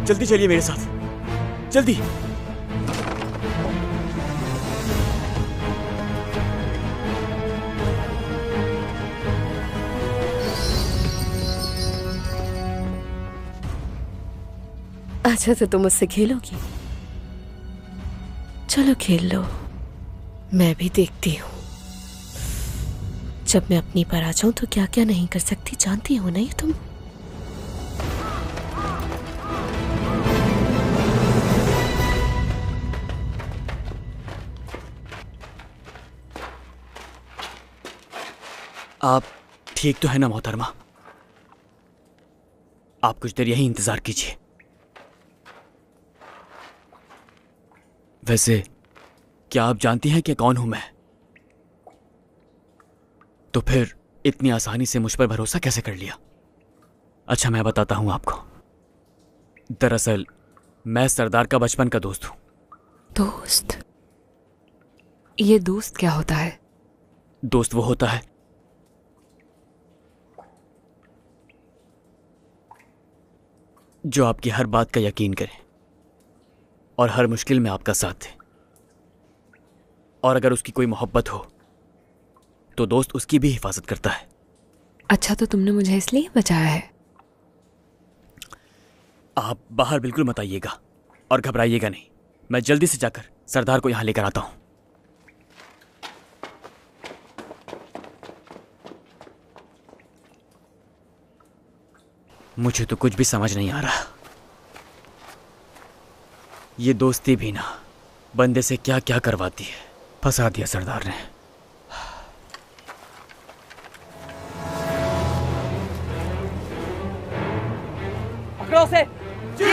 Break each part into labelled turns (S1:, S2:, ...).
S1: जल्दी चलिए मेरे साथ, जल्दी।
S2: अच्छा तो तुम मुझसे खेलोगी? चलो खेल लो, मैं भी देखती हूँ। जब मैं अपनी पर आ जाऊं तो क्या क्या नहीं कर सकती, जानती हो नहीं तुम?
S1: आप ठीक तो है ना मोहतरमा? आप कुछ देर यही इंतजार कीजिए। वैसे क्या आप जानती हैं कि कौन हूं मैं? तो फिर इतनी आसानी से मुझ पर भरोसा कैसे कर लिया? अच्छा मैं बताता हूं आपको। दरअसल मैं सरदार का बचपन का दोस्त हूं।
S3: दोस्त? ये दोस्त क्या होता है?
S1: दोस्त वो होता है जो आपकी हर बात का यकीन करे और हर मुश्किल में आपका साथ दे। और अगर उसकी कोई मोहब्बत हो तो दोस्त उसकी भी हिफाजत करता है।
S3: अच्छा तो तुमने मुझे इसलिए बचाया है?
S1: आप बाहर बिल्कुल मत आइएगा और घबराइएगा नहीं। मैं जल्दी से जाकर सरदार को यहां लेकर आता हूं। मुझे तो कुछ भी समझ नहीं आ रहा। ये दोस्ती भी ना बंदे से क्या क्या करवाती है। फंसा दिया सरदार ने।
S4: पकड़ो उसे। जी।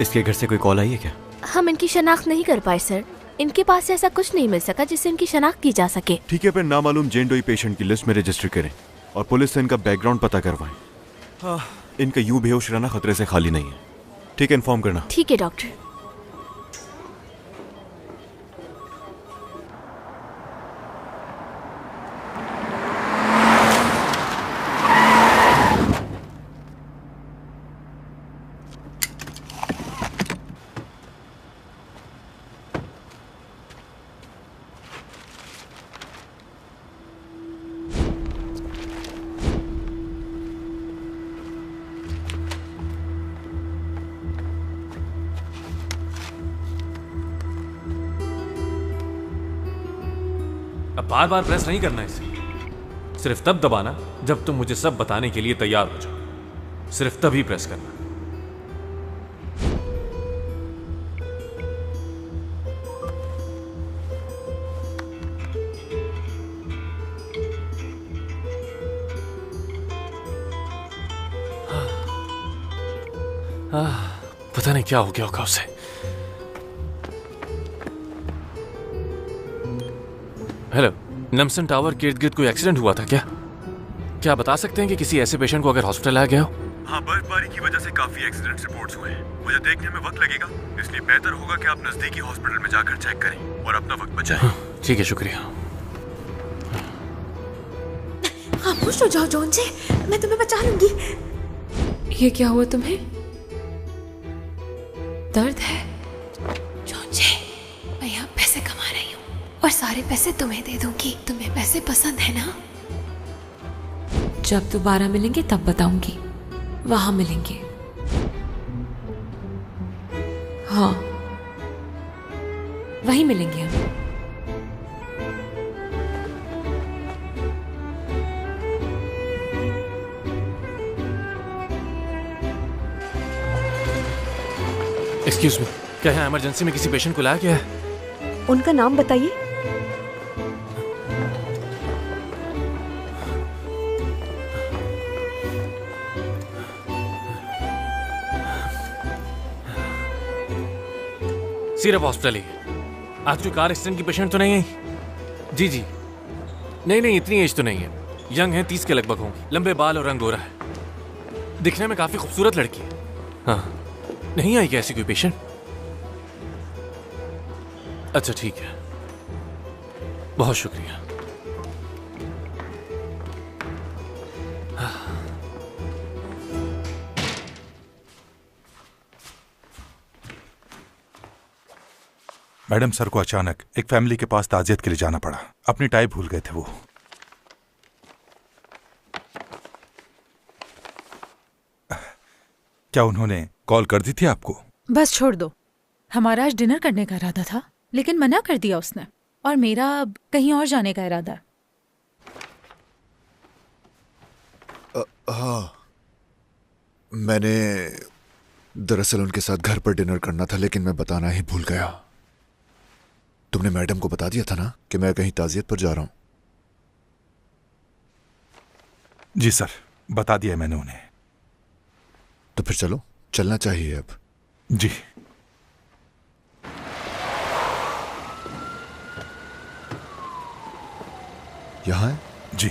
S5: इसके घर से कोई कॉल आई है क्या?
S2: हम इनकी शनाख्त नहीं कर पाए सर। इनके पास से ऐसा कुछ नहीं मिल सका जिससे इनकी शनाख्त की जा सके।
S5: ठीक है, फिर नामालूम जेंडोई पेशेंट की लिस्ट में रजिस्टर करें और पुलिस से इनका बैकग्राउंड पता करवाएं। हाँ, इनका यूं बेहोश रहना खतरे से खाली नहीं है। ठीक है, इन्फॉर्म करना।
S2: ठीक है डॉक्टर।
S6: बार बार प्रेस नहीं करना इसे। सिर्फ तब दबाना जब तुम मुझे सब बताने के लिए तैयार हो जाओ। सिर्फ तभी प्रेस करना। पता नहीं क्या हो गया होगा उसे। हेलो, नमसन टावर के इर्द गिर्द कोई एक्सीडेंट हुआ था क्या? क्या बता सकते हैं कि किसी ऐसे पेशेंट को अगर हॉस्पिटल लाया गया हो?
S5: हाँ, बर्फबारी की वजह से काफी एक्सीडेंट रिपोर्ट्स हुए हैं। मुझे देखने में वक्त लगेगा, इसलिए बेहतर होगा कि आप नजदीकी हॉस्पिटल में जाकर चेक करें और अपना वक्त बचाएं।
S6: ठीक है, शुक्रिया।
S7: खामोश हो जाओ जॉन जी, मैं तुम्हें बचा लूंगी।
S3: ये क्या हुआ तुम्हें? दर्द है?
S7: जॉन जी, मैं यहाँ पैसे कमा रही हूँ और सारे पैसे तुम्हें दे दूंगी। तुम्हें पैसे पसंद है ना?
S3: जब दोबारा मिलेंगे तब बताऊंगी। वहां मिलेंगे। हाँ, वहीं मिलेंगे हम।
S6: एक्सक्यूज मी, क्या यहाँ इमरजेंसी में किसी पेशेंट को लाया गया है?
S8: उनका नाम बताइए।
S6: सिर्फ हॉस्पिटल ही। आज कोई कार एक्सीडेंट की पेशेंट तो नहीं है? जी जी, नहीं, इतनी एज तो नहीं है। यंग है, 30 के लगभग होंगे। लंबे बाल और रंग गोरा है। दिखने में काफी खूबसूरत लड़की है। हाँ, नहीं आई क्या ऐसी कोई पेशेंट? अच्छा ठीक है, बहुत शुक्रिया।
S9: मैडम, सर को अचानक एक फैमिली के पास ताजियत के लिए जाना पड़ा। अपनी टाई भूल गए थे वो। क्या उन्होंने कॉल कर दी थी आपको?
S10: बस छोड़ दो। हमारा आज डिनर करने का इरादा था, लेकिन मना कर दिया उसने। और मेरा अब कहीं और जाने का इरादा है।
S11: हाँ, मैंने दरअसल उनके साथ घर पर डिनर करना था, लेकिन मैं बताना ही भूल गया। तुमने मैडम को बता दिया था ना कि मैं कहीं ताजियत पर जा रहा हूं?
S9: जी सर, बता दिया मैंने उन्हें।
S11: तो फिर चलो, चलना चाहिए अब।
S9: जी।
S11: यहां है?
S9: जी।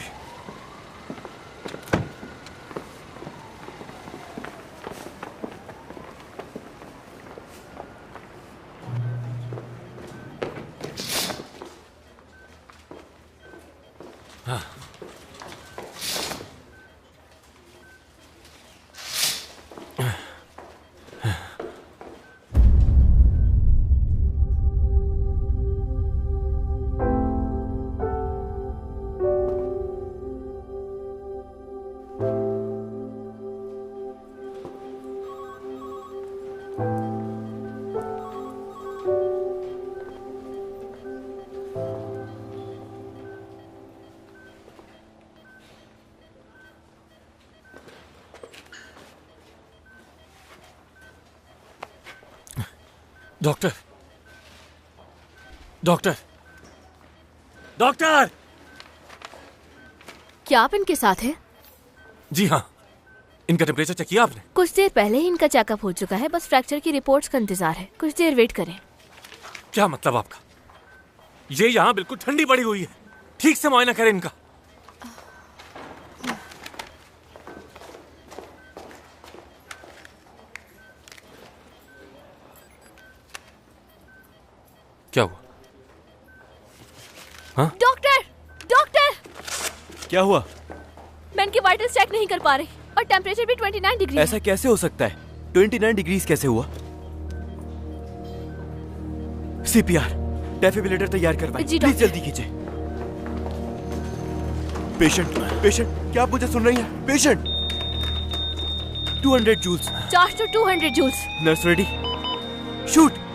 S6: हाँ। Doctor, doctor, doctor!
S2: क्या आप इनके साथ हैं?
S6: जी हाँ। इनका टेम्परेचर चेक किया आपने?
S2: कुछ देर पहले ही इनका चेकअप हो चुका है। बस फ्रैक्चर की रिपोर्ट्स का इंतजार है। कुछ देर वेट करें।
S6: क्या मतलब आपका? ये यहाँ बिल्कुल ठंडी पड़ी हुई है। ठीक से मुआयना करें इनका। क्या हुआ? हाँ?
S2: Doctor, doctor!
S1: क्या हुआ?
S2: मैं इनके वाइटल्स चेक नहीं कर पा रही और टेम्परेचर भी 29 डिग्री।
S1: ऐसा कैसे हो सकता है? 29 डिग्रीज कैसे हुआ? सीपीआर, डेफिब्रिलेटर तैयार करवाएं। प्लीज जल्दी कीजिए। पेशेंट, क्या आप मुझे सुन रही हैं? Patient 200 joules.
S2: Charge to 200 joules.
S1: Nurse ready, shoot.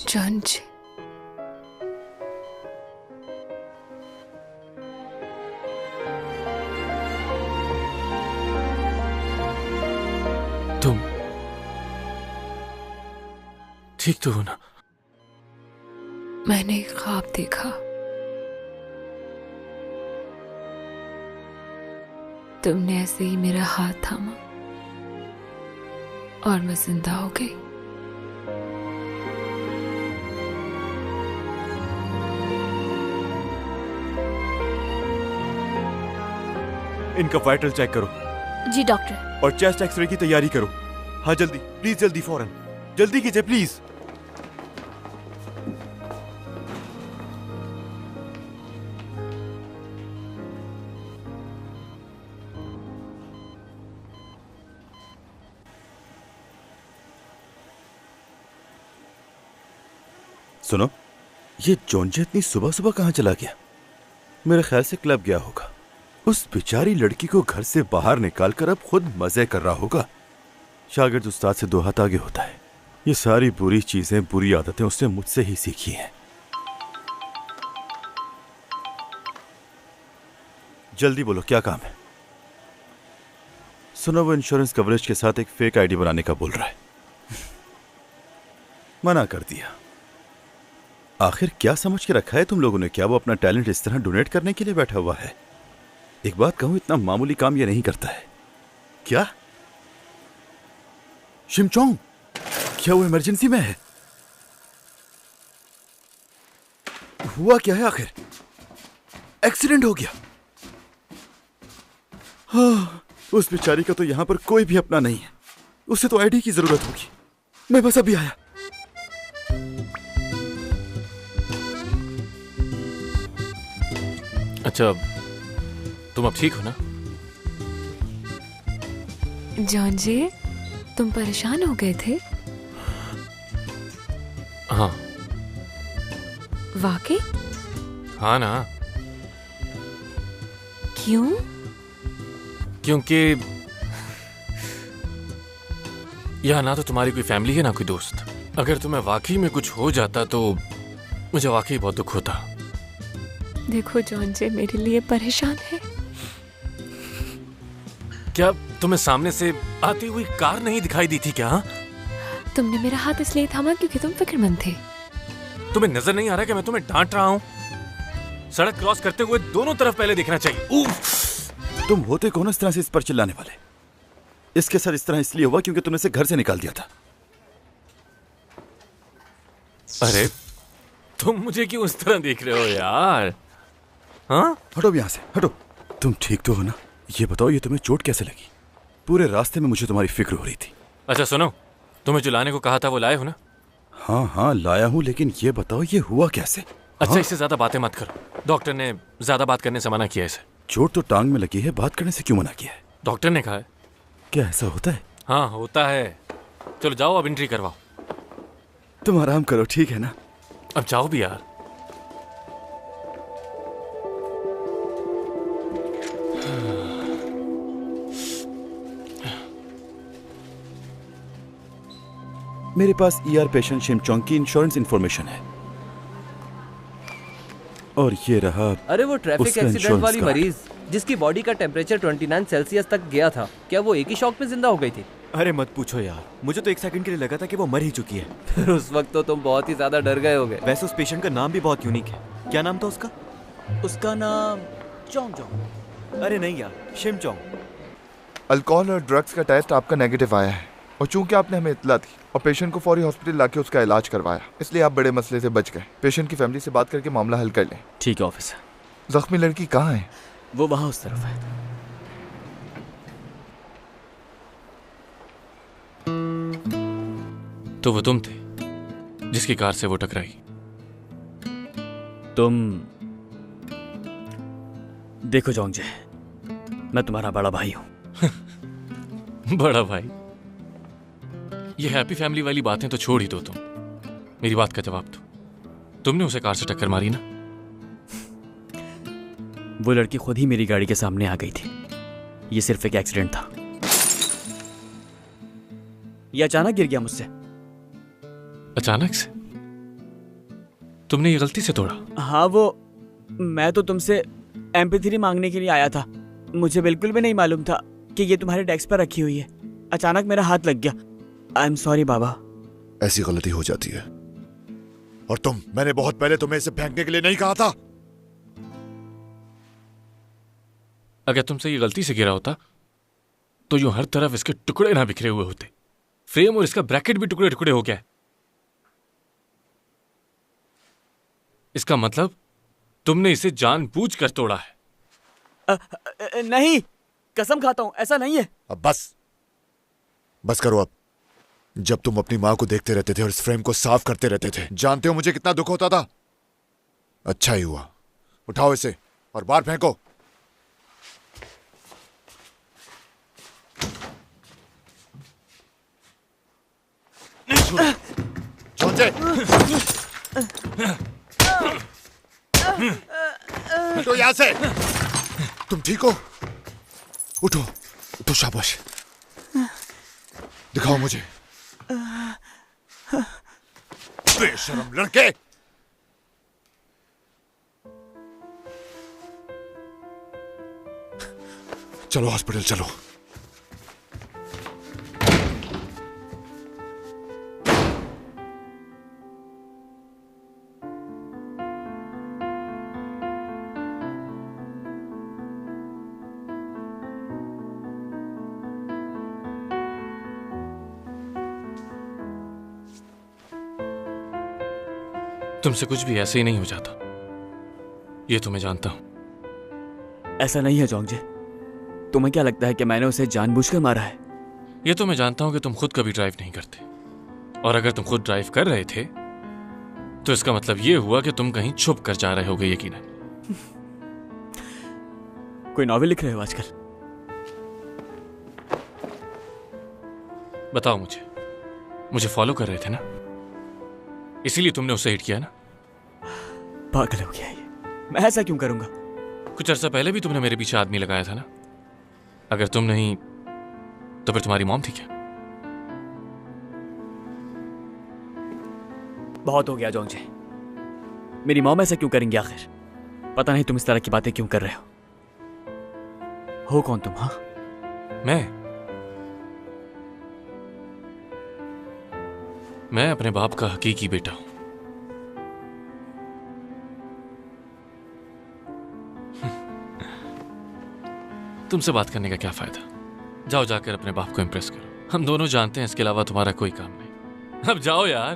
S7: जॉन्जे,
S6: तुम ठीक तो हो ना?
S7: मैंने एक ख्वाब देखा। तुमने ऐसे ही मेरा हाथ थामा और मैं जिंदा हो गई।
S5: इनका वाइटल चेक करो
S2: जी डॉक्टर।
S5: और चेस्ट एक्सरे की तैयारी करो। हाँ जल्दी, प्लीज जल्दी, फौरन जल्दी कीजिए प्लीज।
S8: सुनो, ये जोंजे इतनी सुबह सुबह कहाँ चला गया? मेरे ख्याल से क्लब गया होगा। उस बेचारी लड़की को घर से बाहर निकालकर अब खुद मजे कर रहा होगा। शागिर्द उस्ताद से 2 हाथ आगे होता है। ये सारी बुरी चीजें, बुरी आदतें उसने मुझसे ही सीखी हैं। जल्दी बोलो, क्या काम है? सुनो, वो इंश्योरेंस कवरेज के साथ एक फेक आईडी बनाने का बोल रहा है। मना कर दिया। आखिर क्या समझ के रखा है तुम लोगों ने? क्या वो अपना टैलेंट इस तरह डोनेट करने के लिए बैठा हुआ है? एक बात कहूं, इतना मामूली काम ये नहीं करता है। क्या शिमचोंग, क्या वो इमरजेंसी में है? हुआ क्या है आखिर? एक्सीडेंट हो गया? हाँ, उस बेचारी का तो यहां पर कोई भी अपना नहीं है। उसे तो आईडी की जरूरत होगी। मैं बस अभी आया।
S6: अच्छा, तुम अब ठीक हो ना?
S7: जॉन्जे, तुम परेशान हो गए थे?
S6: हाँ।
S7: वाकई?
S6: हाँ ना।
S7: क्यों?
S6: क्योंकि यहाँ ना तो तुम्हारी कोई फैमिली है ना कोई दोस्त। अगर तुम्हें वाकई में कुछ हो जाता तो मुझे वाकई बहुत दुख होता।
S7: देखो जॉन्जे मेरे लिए परेशान है।
S6: क्या तुम्हें सामने से आती हुई कार नहीं दिखाई दी थी क्या?
S7: तुमने मेरा हाथ इसलिए थामा क्योंकि तुम फिक्रमंद थे।
S6: तुम्हें नजर नहीं आ रहा कि मैं तुम्हें डांट रहा हूँ? सड़क क्रॉस करते हुए दोनों तरफ पहले देखना चाहिए।
S8: तुम होते कौन इस तरह से इस पर चिल्लाने वाले? इसके साथ इस तरह इसलिए हुआ क्योंकि तुमने इसे घर से निकाल दिया था।
S6: अरे तुम मुझे क्यों उस तरह देख रहे हो यार? हाँ?
S8: हटो यहाँ से, हटो। तुम ठीक तो हो ना? ये बताओ, ये तुम्हें चोट कैसे लगी? पूरे रास्ते में मुझे तुम्हारी फिक्र हो रही थी।
S6: अच्छा सुनो, तुम्हें जो लाने को कहा था वो लाए हो ना?
S8: हाँ हाँ लाया हूँ, लेकिन ये बताओ ये हुआ कैसे?
S6: अच्छा
S8: हाँ?
S6: इससे ज्यादा बातें मत करो। डॉक्टर ने ज्यादा बात करने से मना किया है इसे।
S8: चोट तो टांग में लगी है, बात करने से क्यों मना किया है?
S6: डॉक्टर ने कहा है।
S8: क्या ऐसा होता है?
S6: हाँ होता है। चलो जाओ अब एंट्री करवाओ।
S8: तुम आराम करो, ठीक है ना?
S6: अब जाओ भी यार।
S8: मेरे पास ईआर पेशेंट शिमचोंग की इंश्योरेंस इंफॉर्मेशन है और ये रहा।
S4: अरे वो ट्रैफिक
S8: उसका
S4: एक्सीडेंट
S8: इंश्योरेंस
S4: वाली
S8: कार्ड।
S4: मरीज जिसकी बॉडी का टेम्परेचर 29 सेल्सियस तक गया था, क्या वो एक ही शॉक में जिंदा हो गई थी?
S1: अरे मत पूछो यार, मुझे तो 1 सेकंड के लिए लगा था कि वो मर ही चुकी है।
S4: फिर उस वक्त तो तुम बहुत ही ज्यादा डर गए होगे।
S1: वैसे उस पेशेंट का नाम भी बहुत यूनिक है। क्या नाम था उसका? उसका नाम चोंग चोंग। अरे नहीं यार, शिम चोंग।
S11: अल्कोहल और ड्रग्स का टेस्ट आपका नेगेटिव आया है और चूंकि आपने हमें इतला दी और पेशेंट को फौरी हॉस्पिटल लाके उसका इलाज करवाया, इसलिए आप बड़े मसले से बच गए। पेशेंट की फैमिली से बात करके मामला हल कर लें।
S1: ठीक है ऑफिसर।
S11: जख्मी लड़की कहाँ है?
S1: वो वहां उस तरफ है।
S6: तो वो तुम थे जिसकी कार से वो टकराई?
S1: तुम देखो जोंगजे, मैं तुम्हारा बड़ा भाई हूं।
S6: बड़ा भाई? ये हैप्पी फैमिली वाली बातें तो छोड़ ही दो तुम। मेरी बात का जवाब दो। तुमने उसे कार से टक्कर मारी ना?
S1: वो लड़की खुद ही मेरी गाड़ी के सामने आ गई थी। ये सिर्फ एक एक्सीडेंट था। ये अचानक गिर गया मुझसे।
S6: अचानक से? तुमने ये गलती से तोड़ा?
S1: हाँ, वो मैं तो तुमसे MP3 मांगने के लिए आया था। मुझे बिल्कुल भी नहीं मालूम था कि ये तुम्हारे डेस्क पर रखी हुई है। अचानक मेरा हाथ लग गया। आई एम सॉरी बाबा।
S11: ऐसी गलती हो जाती है। और मैंने बहुत पहले तुम्हें इसे फेंकने के लिए नहीं कहा था।
S6: अगर तुमसे ये गलती से गिरा होता तो यूं हर तरफ इसके टुकड़े ना बिखरे हुए होते। फ्रेम और इसका ब्रैकेट भी टुकड़े टुकड़े हो गया है। इसका मतलब तुमने इसे जानबूझकर तोड़ा है।
S1: नहीं, कसम खाता हूं, ऐसा नहीं है।
S11: अब बस करो। अब जब तुम अपनी माँ को देखते रहते थे और इस फ्रेम को साफ करते रहते थे, जानते हो मुझे कितना दुख होता था? अच्छा ही हुआ। उठाओ इसे और बाहर फेंको। नहीं छोड़ो। जॉन्जे, हटो यहां से। तुम ठीक हो? उठो उठो, शाबाश। दिखाओ मुझे। बेशरम लड़के। चलो हॉस्पिटल चलो।
S6: तुमसे कुछ भी ऐसे ही नहीं हो जाता, ये तो मैं जानता हूं।
S1: ऐसा नहीं है जोंगजे। तुम्हें क्या लगता है कि मैंने उसे जानबूझकर मारा है?
S6: ये तो मैं जानता हूं कि तुम खुद कभी ड्राइव नहीं करते, और अगर तुम खुद ड्राइव कर रहे थे तो इसका मतलब ये हुआ कि तुम कहीं छुप कर जा रहे होगे यकीनन।
S1: कोई नॉवेल लिख रहे हो आजकल?
S6: बताओ मुझे फॉलो कर रहे थे ना, इसीलिए तुमने उसे हिट किया ना?
S1: पागल हो गया ये। मैं ऐसा क्यों करूंगा?
S6: कुछ अर्सा पहले भी तुमने मेरे पीछे आदमी लगाया था ना। अगर तुम नहीं तो फिर तुम्हारी मॉम थी क्या?
S1: बहुत हो गया जोंगजे। मेरी मॉम ऐसा क्यों करेंगी आखिर? पता नहीं तुम इस तरह की बातें क्यों कर रहे हो कौन तुम? हाँ,
S6: मैं अपने बाप का हकीकी बेटा हूं। तुमसे बात करने का क्या फायदा? जाओ जाकर अपने बाप को इम्प्रेस करो। हम दोनों जानते हैं इसके अलावा तुम्हारा कोई काम नहीं। अब जाओ यार,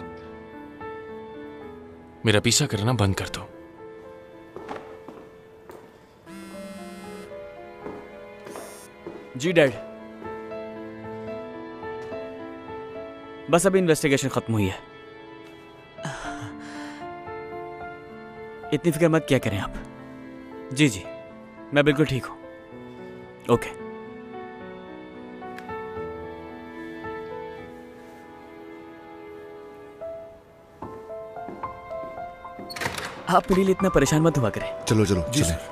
S6: मेरा पीछा करना बंद कर दो।
S1: जी डैड, बस अभी इन्वेस्टिगेशन खत्म हुई है। इतनी फिक्र मत क्या करें आप। जी, मैं बिल्कुल ठीक हूं। ओके। आप मेरे लिए इतना परेशान मत हुआ करें।
S11: चलो चलो
S1: जी
S11: चलें।
S1: सर।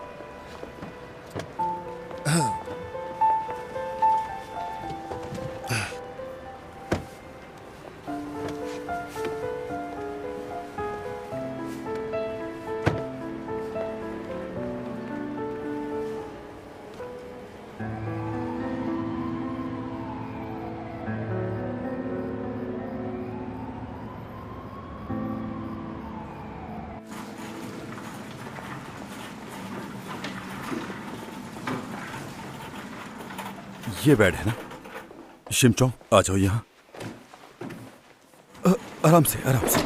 S8: ये बेड है ना? शिमचोंग, आ जाओ यहाँ। आराम से आराम से।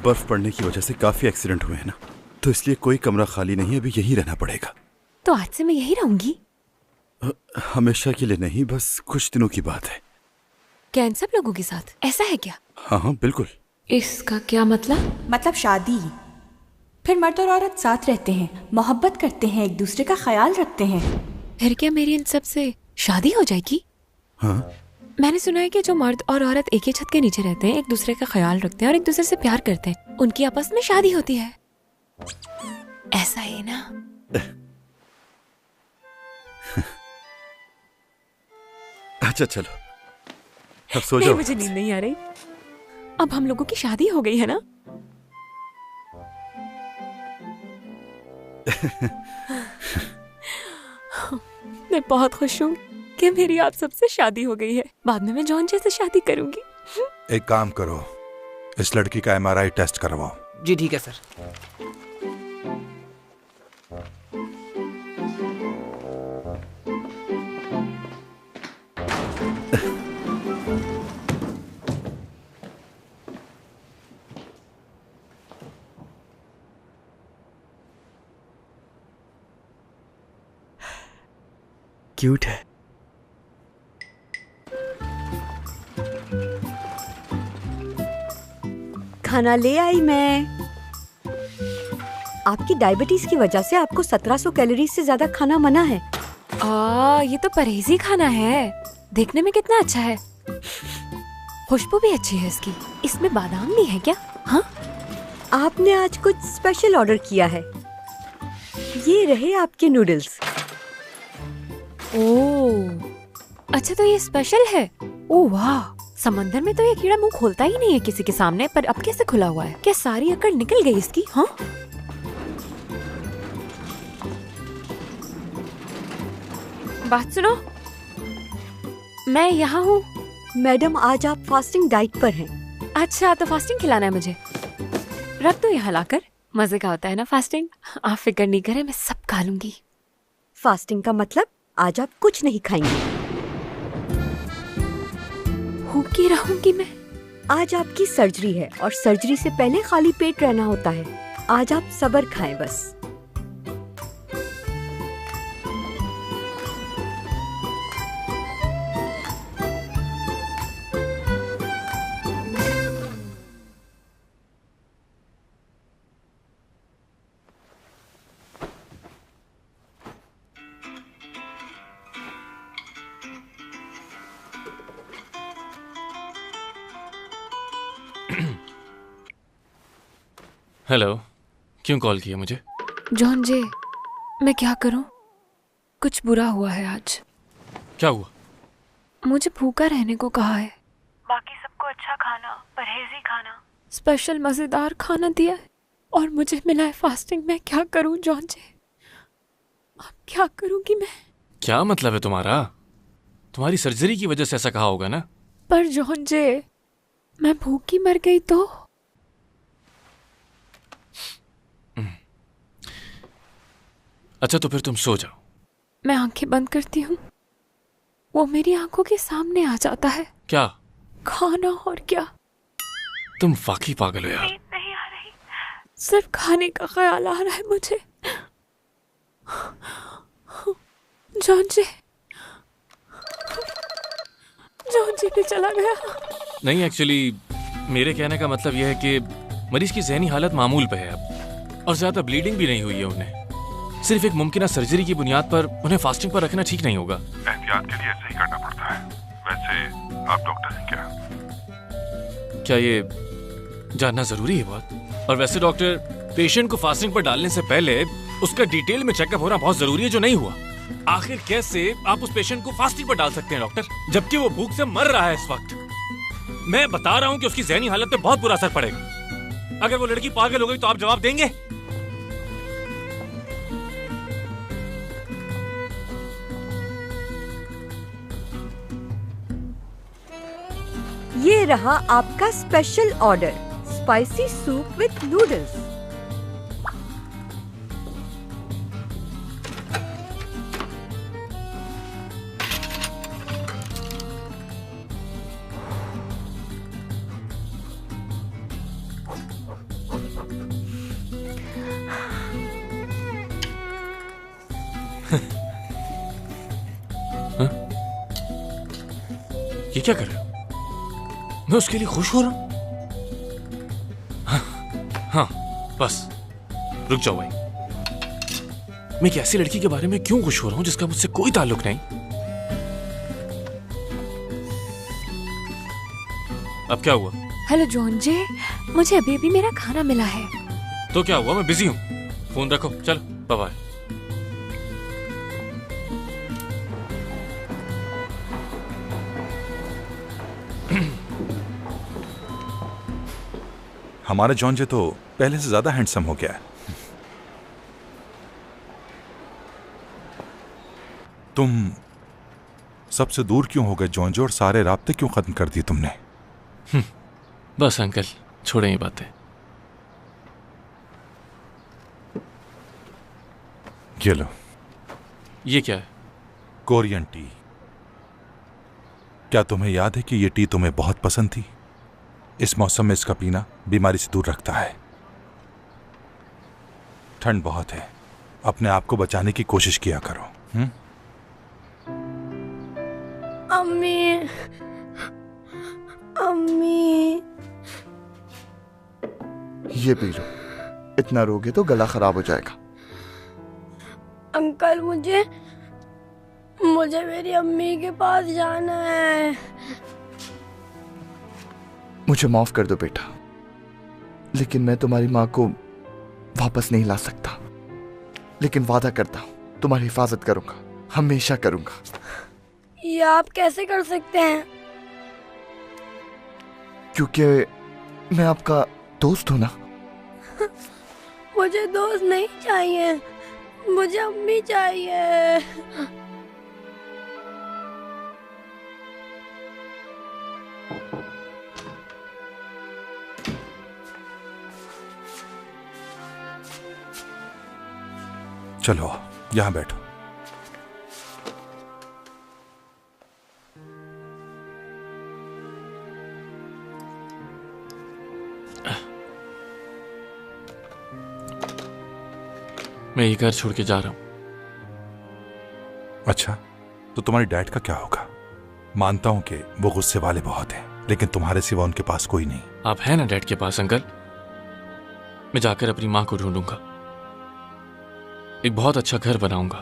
S8: बर्फ पड़ने की वजह से काफी एक्सीडेंट हुए हैं ना, तो इसलिए कोई कमरा खाली नहीं है। अभी यहीं रहना पड़ेगा।
S7: तो आज से मैं यहीं रहूंगी?
S8: हमेशा के लिए नहीं, बस कुछ दिनों की बात है।
S7: क्या इन सब लोगों के साथ ऐसा है क्या?
S8: हाँ बिल्कुल।
S3: इसका क्या मतलब?
S12: मतलब शादी। फिर मर्द और औरत साथ रहते हैं, मोहब्बत करते हैं, एक दूसरे का ख्याल रखते हैं।
S7: फिर क्या मेरी इन सब से शादी हो जाएगी?
S8: हाँ।
S7: मैंने सुना है कि जो मर्द और औरत एक ही छत के नीचे रहते हैं, एक दूसरे का ख्याल रखते हैं और एक दूसरे से प्यार करते हैं, उनकी आपस में शादी होती है। ऐसा ही ना?
S8: अच्छा चलो, अब सो जाओ।
S7: मुझे नींद नहीं आ रही। अब हम लोगों की शादी हो गई है ना? मैं बहुत खुश हूँ कि मेरी आप सबसे शादी हो गई है। बाद में मैं जॉन से शादी करूंगी।
S9: एक काम करो, इस लड़की का MRI टेस्ट करवाओ।
S4: जी ठीक है सर।
S1: क्यूट है।
S13: खाना ले आई मैं। आपकी डायबिटीज की वजह से आपको 1700 कैलोरीज से ज्यादा खाना मना है।
S7: ये तो परहेजी खाना है। देखने में कितना अच्छा है, खुशबू भी अच्छी है इसकी। इसमें बादाम भी है क्या? हाँ,
S13: आपने आज कुछ स्पेशल ऑर्डर किया है। ये रहे आपके नूडल्स।
S7: ओह, अच्छा तो ये स्पेशल है। ओह वाह, समंदर में तो ये कीड़ा मुंह खोलता ही नहीं है किसी के सामने, पर अब कैसे खुला हुआ है? क्या सारी अकड़ निकल गई इसकी? हाँ, बात सुनो, मैं यहाँ हूँ।
S13: मैडम, आज आप फास्टिंग डाइट पर हैं।
S7: अच्छा, तो फास्टिंग खिलाना है मुझे। रख दो यहाँ लाकर। मजे का होता है ना फास्टिंग। आप फिक्र नहीं करें, मैं सब खा लूंगी।
S13: फास्टिंग का मतलब आज आप कुछ नहीं खाएंगे।
S7: भूखी रहूंगी मैं।
S13: आज आपकी सर्जरी है और सर्जरी से पहले खाली पेट रहना होता है। आज आप सब्र खाएं बस।
S6: हेलो, क्यों कॉल किया मुझे?
S7: जॉन जे, मैं क्या करूं? कुछ बुरा हुआ है आज।
S6: क्या हुआ?
S7: मुझे भूखा रहने को कहा है।
S10: बाकी सबको अच्छा खाना, परहेजी खाना,
S7: स्पेशल मजेदार खाना दिया है और मुझे मिला है फास्टिंग। मैं क्या करूं जॉन जे? अब क्या करूंगी मैं?
S6: क्या मतलब है तुम्हारा? तुम्हारी सर्जरी की वजह से ऐसा कहा होगा ना?
S7: पर जॉन जे, मैं भूखी मर गई तो?
S6: अच्छा तो फिर तुम सो जाओ।
S7: मैं आंखें बंद करती हूँ, वो मेरी आंखों के सामने आ जाता है।
S6: क्या?
S7: खाना। और क्या?
S6: तुम वाकई पागल हो यार।
S7: नहीं आ रही, सिर्फ खाने का ख्याल आ रहा है मुझे। जॉन जी भी चला गया।
S6: नहीं, एक्चुअली मेरे कहने का मतलब यह है कि मरीज की ज़हनी हालत मामूल पे है अब, और ज्यादा ब्लीडिंग भी नहीं हुई है उन्हें। सिर्फ एक मुमकिन सर्जरी की बुनियाद पर उन्हें फास्टिंग पर रखना ठीक नहीं होगा।
S9: एहतियात के लिए ऐसे ही करना पड़ता है। वैसे आप डॉक्टर हैं क्या?
S6: क्या ये जानना जरूरी है बहुत? और वैसे डॉक्टर, पेशेंट को फास्टिंग पर डालने से पहले उसका डिटेल में चेकअप होना बहुत जरूरी है, जो नहीं हुआ। आखिर कैसे आप उस पेशेंट को फास्टिंग पर डाल सकते हैं डॉक्टर, जबकि वो भूख से मर रहा है इस वक्त? मैं बता रहा हूँ कि उसकी ज़हनी हालत पे बहुत बुरा असर पड़ेगा। अगर वो लड़की पागल हो गई तो आप जवाब देंगे?
S13: ये रहा आपका special order, spicy soup with noodles.
S6: ये क्या कर रहे हो? मैं उसके लिए खुश हो रहा हूं। हाँ, बस रुक जाओ भाई। मैं एक ऐसी लड़की के बारे में क्यों खुश हो रहा हूं जिसका मुझसे कोई ताल्लुक नहीं? अब क्या हुआ?
S7: हेलो जॉन जे, मुझे अभी अभी मेरा खाना मिला है।
S6: तो क्या हुआ? मैं बिजी हूं। फोन रखो, चलो बाय बाय।
S9: हमारा जॉन जे तो पहले से ज्यादा हैंडसम हो गया है। तुम सबसे दूर क्यों हो गए जोंजो, और सारे राब्ते क्यों खत्म कर दिए तुमने?
S6: बस अंकल, छोड़ें ये बातें।
S9: ये लो।
S6: ये क्या है?
S9: Korean T. क्या तुम्हें याद है कि ये टी तुम्हें बहुत पसंद थी? इस मौसम में इसका पीना बीमारी से दूर रखता है। ठंड बहुत है, अपने आप को बचाने की कोशिश किया करो।
S14: अम्मी, अम्मी।
S15: ये पी लो, इतना रोगे तो गला खराब हो जाएगा।
S14: अंकल, मुझे मेरी अम्मी के पास जाना है।
S15: मुझे माफ कर दो बेटा, लेकिन मैं तुम्हारी माँ को वापस नहीं ला सकता। लेकिन वादा करता हूँ तुम्हारी हिफाजत करूंगा, हमेशा करूंगा।
S14: ये आप कैसे कर सकते हैं?
S15: क्योंकि मैं आपका दोस्त हूं ना।
S14: मुझे दोस्त नहीं चाहिए, मुझे अम्मी चाहिए।
S9: चलो यहां बैठो।
S6: मैं ये घर छोड़ के जा रहा हूं।
S9: अच्छा, तो तुम्हारी डैड का क्या होगा? मानता हूं कि वो गुस्से वाले बहुत हैं, लेकिन तुम्हारे सिवा उनके पास कोई नहीं।
S6: आप हैं ना डैड के पास अंकल? मैं जाकर अपनी मां को ढूंढूंगा, एक बहुत अच्छा घर बनाऊंगा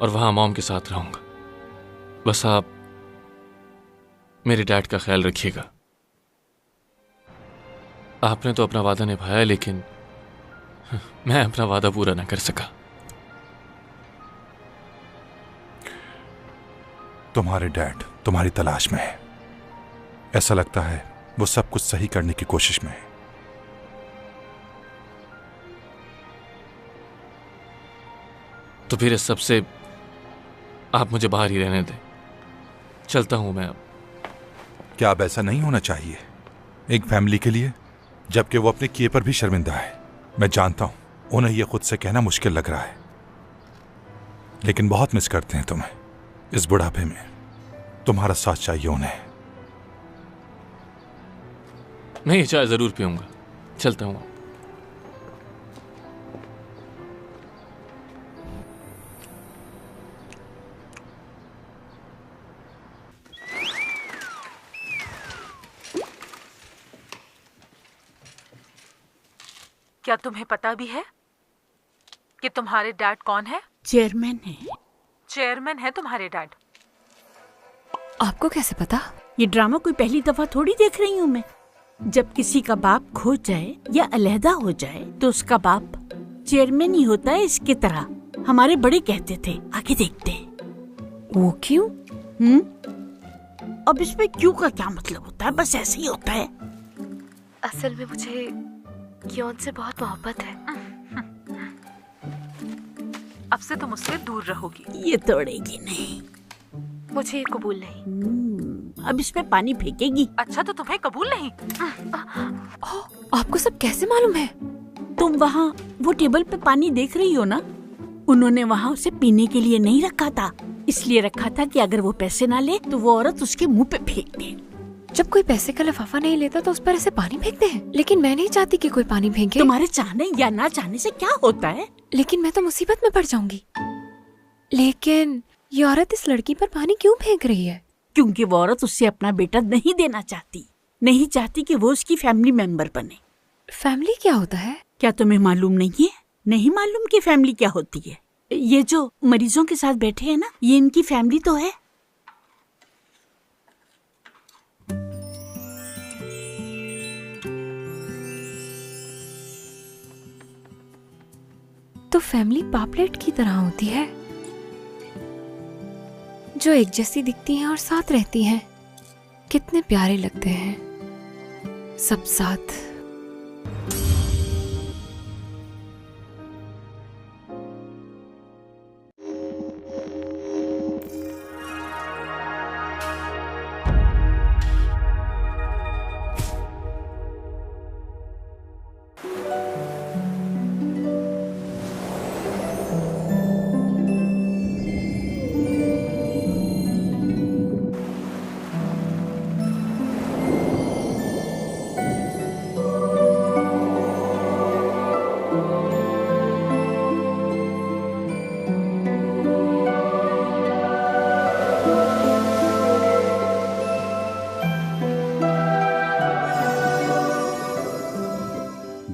S6: और वहां मॉम के साथ रहूंगा। बस आप मेरे डैड का ख्याल रखिएगा। आपने तो अपना वादा निभाया, लेकिन मैं अपना वादा पूरा ना कर सका।
S9: तुम्हारे डैड तुम्हारी तलाश में है। ऐसा लगता है वो सब कुछ सही करने की कोशिश में है।
S6: तो फिर इस सब से आप मुझे बाहर ही रहने दें। चलता हूं मैं अब।
S9: क्या अब ऐसा नहीं होना चाहिए एक फैमिली के लिए, जबकि वो अपने किए पर भी शर्मिंदा है? मैं जानता हूं उन्हें यह खुद से कहना मुश्किल लग रहा है, लेकिन बहुत मिस करते हैं तुम्हें। इस बुढ़ापे में तुम्हारा साथ चाहिए उन्हें।
S6: मैं ये चाय जरूर पीऊंगा। चलता हूं।
S10: क्या तुम्हें पता भी है कि तुम्हारे डैड कौन है?
S16: चेयरमैन है।
S10: चेयरमैन है तुम्हारे डैड।
S7: आपको कैसे पता?
S16: ये ड्रामा कोई पहली दफा थोड़ी देख रही हूँ मैं। जब किसी का बाप खो जाए या अलहदा हो जाए तो उसका बाप चेयरमैन ही होता है। इसकी तरह हमारे बड़े कहते थे। आगे देखते हैं।
S7: वो क्यों?
S16: अब इसमें क्यों का क्या मतलब होता है? बस ऐसे ही होता है।
S2: असल में मुझे क्यों से बहुत मोहब्बत है।
S10: अब से तुम उससे दूर रहोगी।
S16: ये तोड़ेगी नहीं।
S2: मुझे ये कबूल नहीं।
S16: अब इसमें पानी फेंकेगी।
S10: अच्छा, तो तुम्हें कबूल नहीं?
S7: आपको सब कैसे मालूम है?
S16: तुम वहाँ वो टेबल पे पानी देख रही हो ना? उन्होंने वहाँ उसे पीने के लिए नहीं रखा था, इसलिए रखा था कि अगर वो पैसे ना ले तो वो औरत उसके मुंह पे फेंक दे।
S7: जब कोई पैसे का लिफाफा नहीं लेता तो उस पर ऐसे पानी फेंकते हैं। लेकिन मैं नहीं चाहती कि कोई पानी फेंके।
S16: तुम्हारे चाहने या ना चाहने से क्या होता है?
S7: लेकिन मैं तो मुसीबत में पड़ जाऊंगी। लेकिन ये औरत इस लड़की पर पानी क्यों फेंक रही है?
S16: क्योंकि वो औरत उससे अपना बेटा नहीं देना चाहती। नहीं चाहती कि वो उसकी फैमिली मेंबर बने।
S7: फैमिली क्या होता है?
S16: क्या तुम्हें मालूम नहीं है? नहीं मालूम कि फैमिली क्या होती है? ये जो मरीजों के साथ बैठे हैं ना, ये इनकी फैमिली तो है।
S7: तो फैमिली पापलेट की तरह होती है, जो एक जैसी दिखती हैं और साथ रहती हैं। कितने प्यारे लगते हैं सब साथ।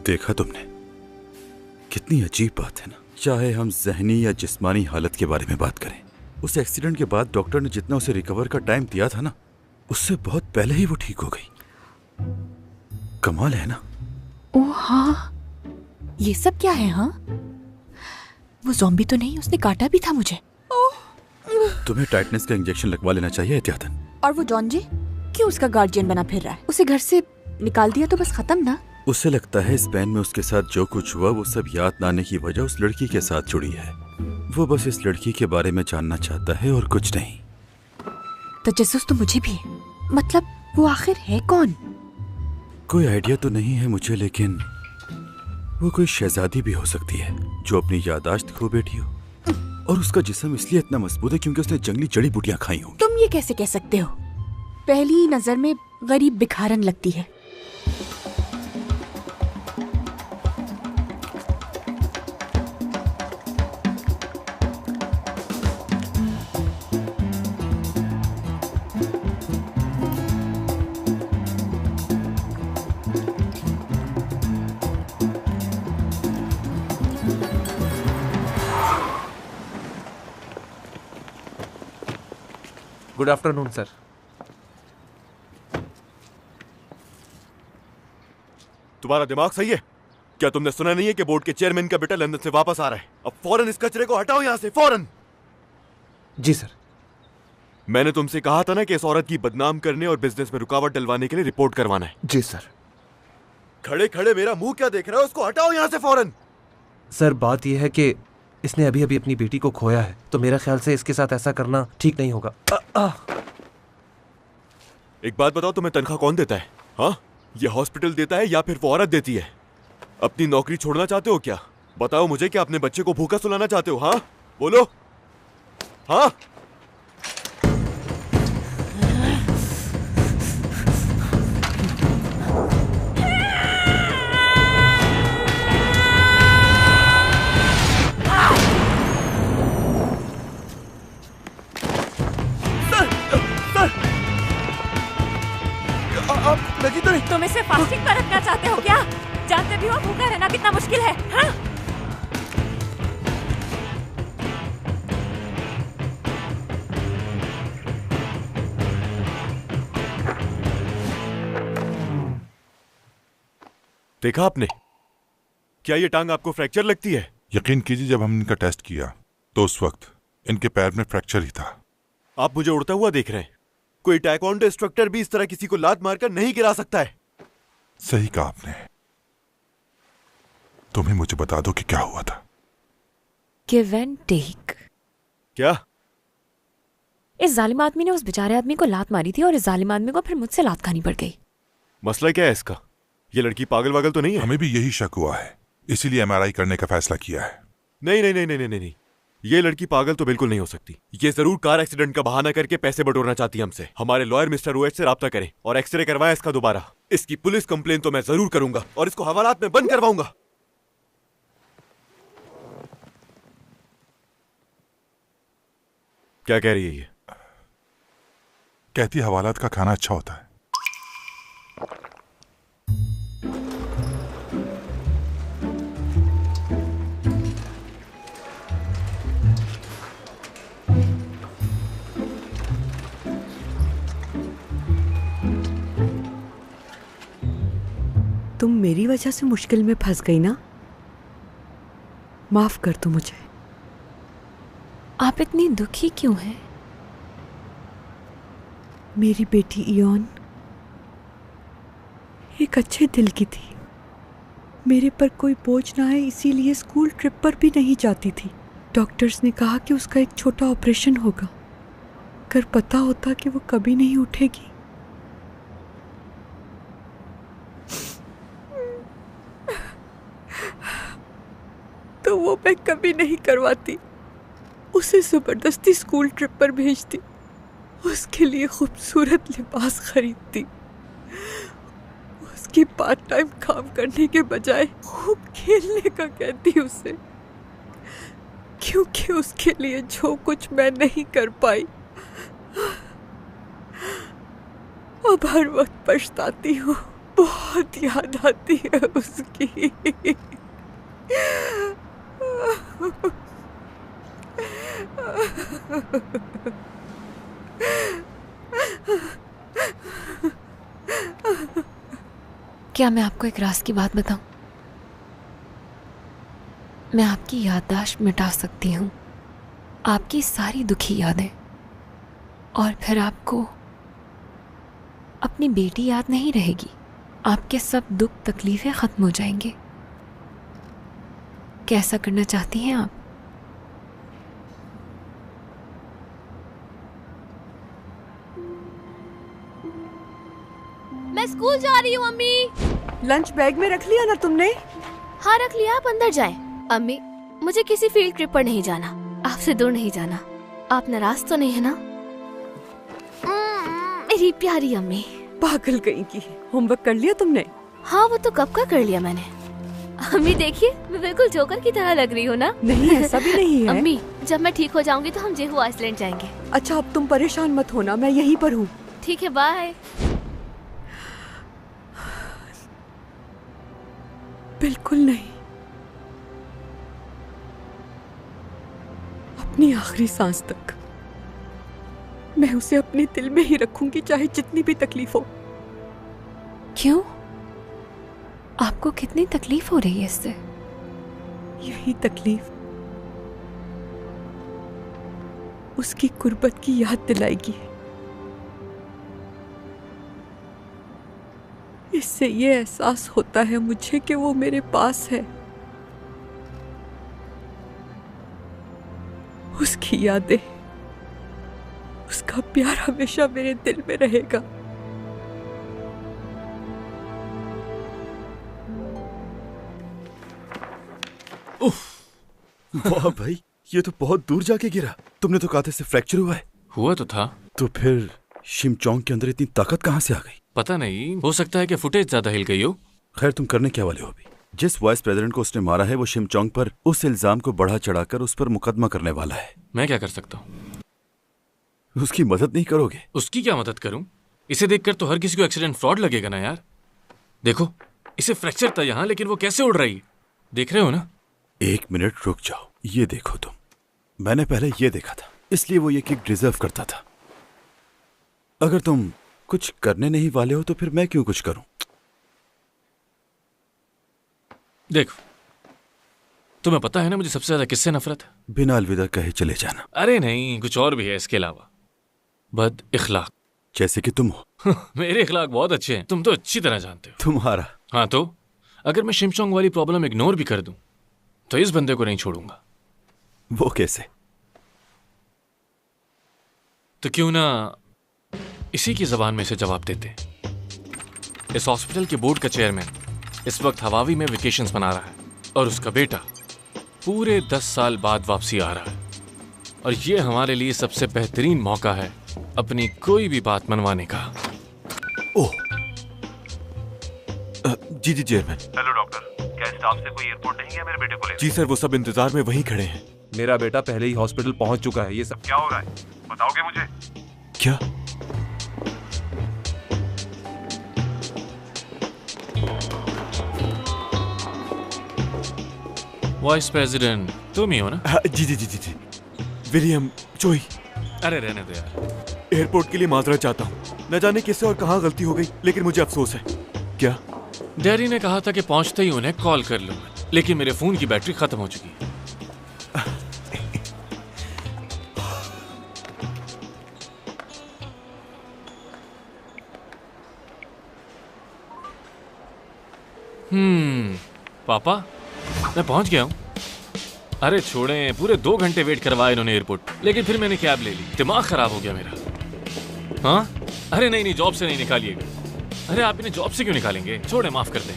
S8: देखा तुमने, कितनी अजीब बात है ना। चाहे हम जहनी या जिस्मानी हालत के बारे में बात करें, उस एक्सीडेंट के बाद डॉक्टर ने जितना उसे रिकवर का टाइम दिया था ना, उससे बहुत पहले ही वो ठीक हो गई। कमाल है ना।
S7: ओह हाँ, ये सब क्या है? हाँ, वो ज़ॉम्बी तो नहीं, उसने काटा भी था मुझे।
S8: तुम्हें टाइटनेस का इंजेक्शन लगवा लेना चाहिए एहतियातन।
S12: और वो डॉन जी क्यों उसका गार्जियन बना फिर रहा है? उसे घर से निकाल दिया तो बस खत्म ना।
S8: उसे लगता है इस बैन में उसके साथ जो कुछ हुआ वो सब याद न आने की वजह उस लड़की के साथ जुड़ी है। वो बस इस लड़की के बारे में जानना चाहता है और कुछ नहीं।
S7: तजस्सुस तो मुझे भी है। मतलब वो आखिर है कौन?
S8: कोई आइडिया तो नहीं है मुझे, लेकिन वो कोई शहजादी भी हो सकती है जो अपनी याददाश्त खो बैठी हो। और उसका जिस्म इसलिए इतना मजबूत है क्योंकि उसने जंगली जड़ी बूटियां खाई हों।
S12: तुम ये कैसे कह सकते हो? पहली नजर में गरीब भिखारन लगती है।
S4: Good afternoon sir.
S5: तुम्हारा दिमाग सही है क्या? तुमने सुना नहीं है कि बोर्ड के चेयरमैन का बेटा लंदन से वापस आ रहा है? अब फौरन इस कचरे को हटाओ यहां से, फौरन।
S4: जी सर।
S5: मैंने तुमसे कहा था ना कि इस औरत की बदनाम करने और बिजनेस में रुकावट डलवाने के लिए रिपोर्ट करवाना है।
S15: जी सर।
S5: खड़े खड़े मेरा मुंह क्या देख रहा है? उसको हटाओ यहां से फौरन।
S4: सर बात यह है कि इसने अभी अभी अपनी बेटी को खोया है, तो मेरा ख्याल से इसके साथ ऐसा करना ठीक नहीं होगा।
S5: एक बात बताओ, तुम्हें तनख्वाह कौन देता है? हाँ, ये हॉस्पिटल देता है या फिर वो औरत देती है? अपनी नौकरी छोड़ना चाहते हो क्या? बताओ मुझे, क्या अपने बच्चे को भूखा सुलाना चाहते हो? हाँ बोलो। हाँ
S2: लगी तो नहीं। तुम इसे फास्टिंग पर रखना चाहते हो क्या? जानते भी हो भूखा रहना कितना मुश्किल है। हाँ?
S5: देखा आपने? क्या ये टांग आपको फ्रैक्चर लगती है?
S9: यकीन कीजिए, जब हमने इनका टेस्ट किया तो उस वक्त इनके पैर में फ्रैक्चर ही था।
S5: आप मुझे उड़ता हुआ देख रहे हैं? कोई टाइकोंडो इंस्ट्रक्टर भी इस तरह किसी को लात मारकर नहीं गिरा सकता है।
S9: सही कहा आपने। तुम्हें मुझे बता दो कि क्या हुआ था।
S7: Give and take.
S5: क्या?
S7: इस जालिम आदमी ने उस बेचारे आदमी को लात मारी थी और इस जालिम आदमी को फिर मुझसे लात खानी पड़ गई।
S5: मसला क्या है इसका? ये लड़की पागल वागल तो नहीं है?
S9: हमें भी यही शक हुआ है, इसीलिए एमआरआई करने का फैसला किया है।
S5: नहीं नहीं नहीं नहीं नहीं नहीं, ये लड़की पागल तो बिल्कुल नहीं हो सकती। ये जरूर कार एक्सीडेंट का बहाना करके पैसे बटोरना चाहती है हमसे। हमारे लॉयर मिस्टर ओएच से राब्ता करें और एक्सरे करवाएं इसका दोबारा। इसकी पुलिस कंप्लेन तो मैं जरूर करूंगा और इसको हवालात में बंद करवाऊंगा। क्या कह रही है ये?
S9: कहती हवालात का खाना अच्छा होता है।
S13: तुम मेरी वजह से मुश्किल में फंस गई ना? माफ कर दो मुझे।
S7: आप इतनी दुखी क्यों हैं?
S13: मेरी बेटी इयोन एक अच्छे दिल की थी। मेरे पर कोई बोझ ना आए इसीलिए स्कूल ट्रिप पर भी नहीं जाती थी। डॉक्टर्स ने कहा कि उसका एक छोटा ऑपरेशन होगा। अगर पता होता कि वो कभी नहीं उठेगी। तो वो मैं कभी नहीं करवाती। उसे जबरदस्ती स्कूल ट्रिप पर भेजती, उसके लिए खूबसूरत लिबास खरीदती, उसकी पार्ट टाइम काम करने के बजाय खूब खेलने का कहती उसे, क्योंकि उसके लिए जो कुछ मैं नहीं कर पाई अब हर वक्त पछताती हूँ। बहुत याद आती है उसकी।
S7: क्या मैं आपको एक राज की बात बताऊं? मैं आपकी याददाश्त मिटा सकती हूँ, आपकी सारी दुखी यादें, और फिर आपको अपनी बेटी याद नहीं रहेगी। आपके सब दुख तकलीफें खत्म हो जाएंगे। कैसा करना चाहती हैं आप?
S2: मैं स्कूल जा रही हूँ अम्मी।
S13: लंच बैग में रख लिया ना तुमने?
S2: हाँ रख लिया, आप अंदर जाए। अम्मी मुझे किसी फील्ड ट्रिप पर नहीं जाना, आपसे दूर नहीं जाना। आप नाराज तो नहीं है ना? मेरी प्यारी अम्मी।
S13: पागल कहीं की। होमवर्क कर लिया तुमने?
S2: हाँ वो तो कब का कर लिया मैंने। अम्मी देखिए मैं बिल्कुल जोकर की तरह लग रही हूँ ना?
S13: नहीं ऐसा भी नहीं है।
S2: अम्मी जब मैं ठीक हो जाऊंगी तो हम जेहू आइसलैंड जाएंगे।
S13: अच्छा अब तुम परेशान मत होना, मैं यहीं पर हूँ।
S2: ठीक है बाय।
S13: बिल्कुल नहीं। अपनी आखिरी सांस तक मैं उसे अपने दिल में ही रखूंगी, चाहे जितनी भी तकलीफ हो।
S7: क्यों? आपको कितनी तकलीफ हो रही है इससे?
S13: यही तकलीफ उसकी गुर्बत की याद दिलाएगी। इससे ये एहसास होता है मुझे कि वो मेरे पास है। उसकी यादें, उसका प्यार हमेशा मेरे दिल में रहेगा।
S8: वाह भाई, ये तो बहुत दूर जाके गिरा। तुमने तो कहा था इसे फ्रैक्चर हुआ है।
S6: हुआ तो था।
S8: तो फिर शिमचोंग के अंदर इतनी ताकत कहाँ से आ गई?
S6: पता नहीं, हो सकता है कि फुटेज ज्यादा हिल गई हो।
S8: खैर तुम करने क्या वाले हो अभी? जिस वाइस प्रेसिडेंट को उसने मारा है वो शिमचोंग पर उस इल्जाम को बढ़ा चढ़ाकर उस पर मुकदमा करने वाला है।
S6: मैं क्या कर सकता हूँ?
S8: उसकी मदद नहीं करोगे?
S6: उसकी क्या मदद करूं? इसे देखकर तो हर किसी को एक्सीडेंट फ्रॉड लगेगा ना यार। देखो इसे फ्रैक्चर था यहाँ, लेकिन वो कैसे उड़ रही है, देख रहे हो ना?
S8: 1 मिनट रुक जाओ, ये देखो तुम। मैंने पहले ये देखा था, इसलिए वो ये किक डिजर्व करता था। अगर तुम कुछ करने नहीं वाले हो तो फिर मैं क्यों कुछ करूं?
S6: देखो तुम्हें पता है ना मुझे सबसे ज्यादा किससे नफरत है?
S8: बिना अलविदा कहे चले जाना।
S6: अरे नहीं, कुछ और भी है इसके अलावा। बद इखलाक।
S8: जैसे कि तुम हो।
S6: मेरे इखलाक बहुत अच्छे हैं, तुम तो अच्छी तरह जानते हो।
S8: तुम्हारा?
S6: हाँ तो अगर मैं शिमचोंग वाली प्रॉब्लम इग्नोर भी कर दूं तो इस बंदे को नहीं छोड़ूंगा।
S8: वो कैसे?
S6: तो क्यों ना इसी की जबान में से जवाब देते। इस हॉस्पिटल के बोर्ड का चेयरमैन इस वक्त हवावी में वेकेशंस मना रहा है और उसका बेटा पूरे 10 साल बाद वापसी आ रहा है, और ये हमारे लिए सबसे बेहतरीन मौका है अपनी कोई भी बात मनवाने का।
S5: ओह जी जी चेयरमैन।
S4: हेलो डॉक्टर, क्या स्टाफ से कोई एयरपोर्ट नहीं गया मेरे बेटे को लेने?
S5: जी सर, वो सब इंतजार में वहीं खड़े हैं।
S4: मेरा बेटा पहले ही हॉस्पिटल पहुंच चुका है। ये सब क्या हो रहा है, बताओगे मुझे?
S5: क्या?
S6: वाइस प्रेसिडेंट तुम ही हो ना?
S5: जी जी जी जी जी, विलियम चोई।
S6: अरे रहने दो यार।
S5: एयरपोर्ट के लिए माजरत चाहता हूँ। न जाने किससे और कहाँ गलती हो गई, लेकिन मुझे अफसोस है। क्या?
S6: डैडी ने कहा था कि पहुंचते ही उन्हें कॉल कर लूंगा, लेकिन मेरे फोन की बैटरी खत्म हो चुकी है। पापा मैं पहुंच गया हूँ। अरे छोड़ें, पूरे 2 घंटे वेट करवाया इन्होंने एयरपोर्ट, लेकिन फिर मैंने कैब ले ली। दिमाग खराब हो गया मेरा। हाँ अरे नहीं नहीं, जॉब से नहीं निकालिएगा। अरे आप इन्हें जॉब से क्यों निकालेंगे? छोड़े, माफ कर दें।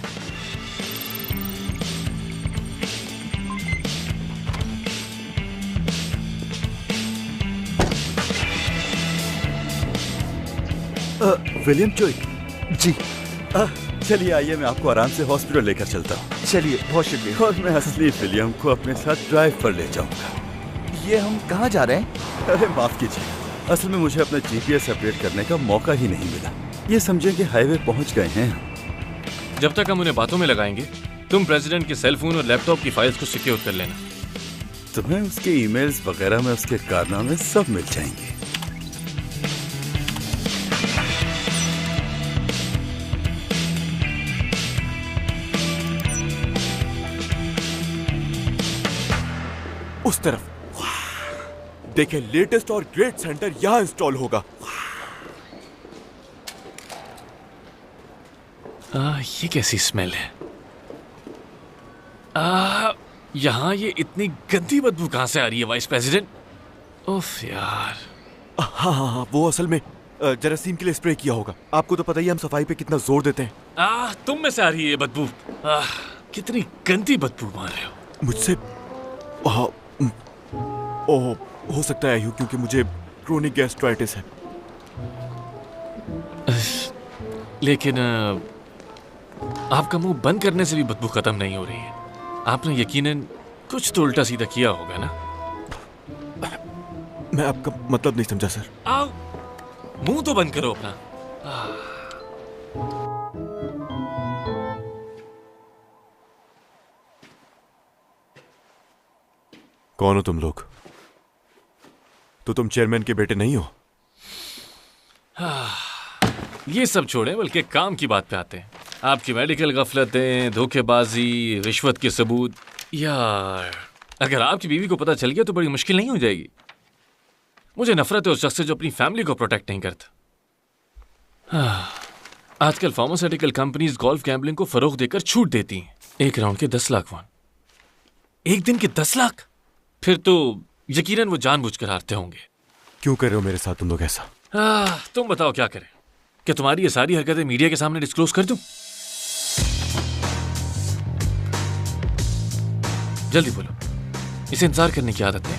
S8: विलियम चोई।
S15: जी।
S8: चलिए आइए, मैं आपको आराम से हॉस्पिटल लेकर चलता हूँ।
S15: चलिए, बहुत शुक्रिया।
S8: और मैं असली विलियम को अपने साथ ड्राइव पर ले जाऊंगा।
S15: ये हम कहाँ जा रहे हैं?
S8: अरे माफ कीजिए, असल में मुझे अपना जीपीएस अपडेट करने का मौका ही नहीं मिला। ये समझे कि हाईवे पहुंच गए हैं।
S6: जब तक हम उन्हें बातों में लगाएंगे, तुम प्रेसिडेंट के सेल फोन और लैपटॉप की फाइल्स को सिक्योर कर लेना।
S8: तुम्हें उसके ईमेल्स वगैरह में उसके कारनामे सब मिल जाएंगे।
S5: उस तरफ देखें, लेटेस्ट और ग्रेट सेंटर यहां इंस्टॉल होगा।
S6: ये कैसी स्मेल है? यहाँ ये इतनी गंदी बदबू कहाँ से आ रही है वाइस प्रेसिडेंट? उफ यार।
S5: हाँ, वो असल में जरासीम के लिए स्प्रे किया होगा। आपको तो पता ही है हम सफाई पे कितना जोर देते हैं।
S6: तुम में से आ रही है ये बदबू। कितनी गंदी बदबू मार रहे हो।
S5: मुझसे हो सकता है क्योंकि मुझे क्रोनिक गैस्ट्राइटिस है।
S6: लेकिन आपका मुंह बंद करने से भी बदबू खत्म नहीं हो रही है। आपने यकीनन कुछ तो उल्टा सीधा किया होगा ना?
S5: मैं आपका मतलब नहीं समझा सर।
S6: आओ, मुंह तो बंद करो अपना।
S5: कौन हो तुम लोग? तो तुम चेयरमैन के बेटे नहीं हो?
S6: ये सब छोड़ें, बल्कि काम की बात पे आते हैं। आपकी मेडिकल गफलतें, धोखेबाजी, रिश्वत के सबूत। यार, अगर आपकी बीवी को पता चल गया तो बड़ी मुश्किल नहीं हो जाएगी? मुझे नफरत है उस शख्स से जो अपनी फैमिली को प्रोटेक्ट नहीं करता। आजकल फार्मास्यूटिकल कंपनीज गोल्फ गैम्बलिंग को फरोग देकर छूट देती हैं। एक राउंड के 10 लाख वॉन, एक दिन के 10 लाख। फिर तो यकीनन वो जानबूझकर हारते होंगे।
S5: क्यों कर रहे हो मेरे साथ तुम लोग ऐसा?
S6: तुम बताओ क्या करें? क्या तुम्हारी ये सारी हरकतें मीडिया के सामने डिस्क्लोज कर दूं? जल्दी बोलो, इसे इंतजार करने की आदत है।